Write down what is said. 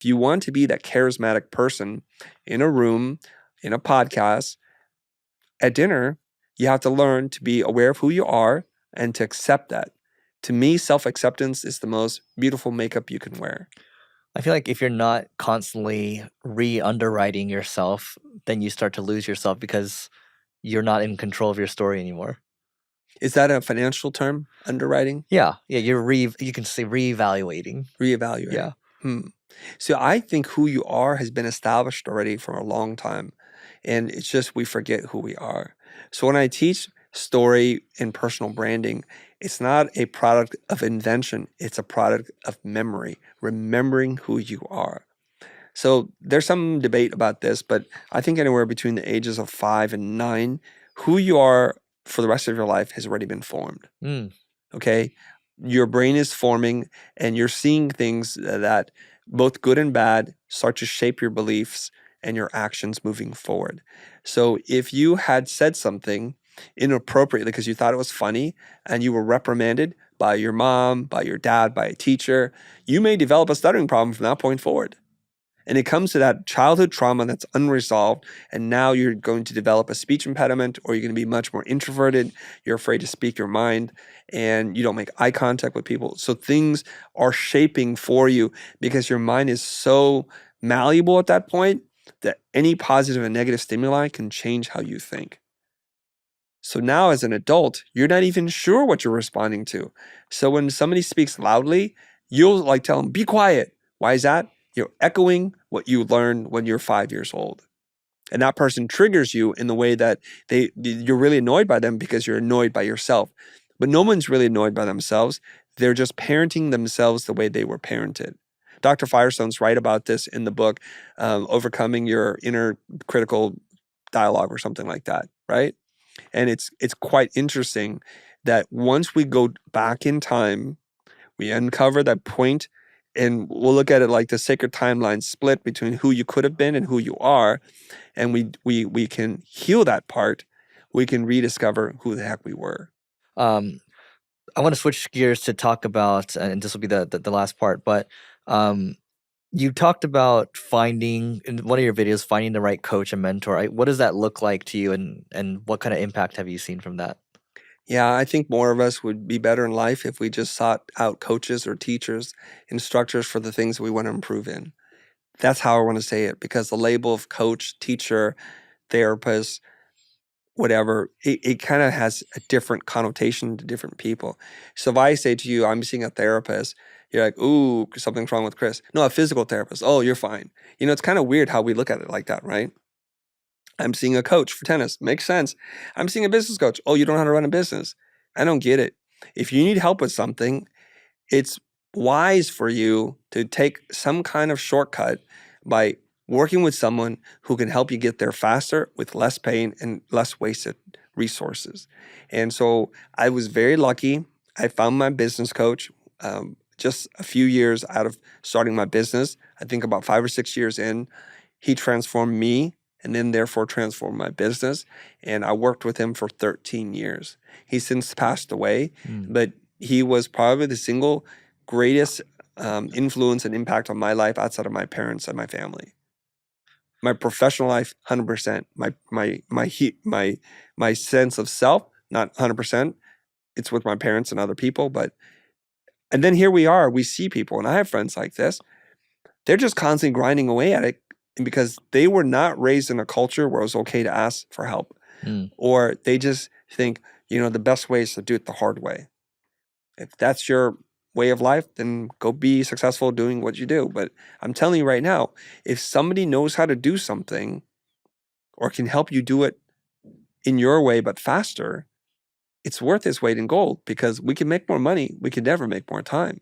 If you want to be that charismatic person in a room, in a podcast, at dinner, you have to learn to be aware of who you are and to accept that. To me, self-acceptance is the most beautiful makeup you can wear. I feel like if you're not constantly re-underwriting yourself, then you start to lose yourself because you're not in control of your story anymore. Is that a financial term, underwriting? Yeah, you can say reevaluating. Reevaluating. Yeah. So I think who you are has been established already for a long time. And it's just we forget who we are. So when I teach story and personal branding, it's not a product of invention. It's a product of memory, remembering who you are. So there's some debate about this, but I think anywhere between the ages of 5 and 9, who you are for the rest of your life has already been formed. Mm. Okay? Your brain is forming and you're seeing things that both good and bad start to shape your beliefs and your actions moving forward. So if you had said something inappropriately because you thought it was funny and you were reprimanded by your mom, by your dad, by a teacher, you may develop a stuttering problem from that point forward. And it comes to that childhood trauma that's unresolved. And now you're going to develop a speech impediment, or you're going to be much more introverted. You're afraid to speak your mind and you don't make eye contact with people. So things are shaping for you because your mind is so malleable at that point that any positive and negative stimuli can change how you think. So now as an adult, you're not even sure what you're responding to. So when somebody speaks loudly, you'll like tell them, be quiet. Why is that? You're echoing what you learned when you're 5 years old. And that person triggers you in the way that you're really annoyed by them because you're annoyed by yourself. But no one's really annoyed by themselves. They're just parenting themselves the way they were parented. Dr. Firestone's right about this in the book, Overcoming Your Inner Critical Dialogue or something like that, right? And it's quite interesting that once we go back in time, we uncover that point and we'll look at it like the sacred timeline split between who you could have been and who you are. And we can heal that part. We can rediscover who the heck we were. I want to switch gears to talk about, and this will be the last part, but you talked about finding, in one of your videos, finding the right coach and mentor. What does that look like to you, and what kind of impact have you seen from that? Yeah, I think more of us would be better in life if we just sought out coaches or teachers, instructors for the things we want to improve in. That's how I want to say it, because the label of coach, teacher, therapist, whatever, it kind of has a different connotation to different people. So if I say to you, I'm seeing a therapist, you're like, ooh, something's wrong with Chris. No, a physical therapist. Oh, you're fine. You know, it's kind of weird how we look at it like that, right? I'm seeing a coach for tennis. Makes sense. I'm seeing a business coach. Oh, you don't know how to run a business. I don't get it. If you need help with something, it's wise for you to take some kind of shortcut by working with someone who can help you get there faster with less pain and less wasted resources. And so I was very lucky. I found my business coach just a few years out of starting my business. I think about 5 or 6 years in, he transformed me and then therefore transformed my business. And I worked with him for 13 years. He's since passed away, but he was probably the single greatest influence and impact on my life outside of my parents and my family. My professional life, 100%. My sense of self, not 100%. It's with my parents and other people, and then here we are. We see people, and I have friends like this. They're just constantly grinding away at it because they were not raised in a culture where it was okay to ask for help, or they just think, the best way is to do it the hard way. If that's your way of life, then go be successful doing what you do. But I'm telling you right now, if somebody knows how to do something or can help you do it in your way but faster, it's worth its weight in gold because we can make more money. We can never make more time.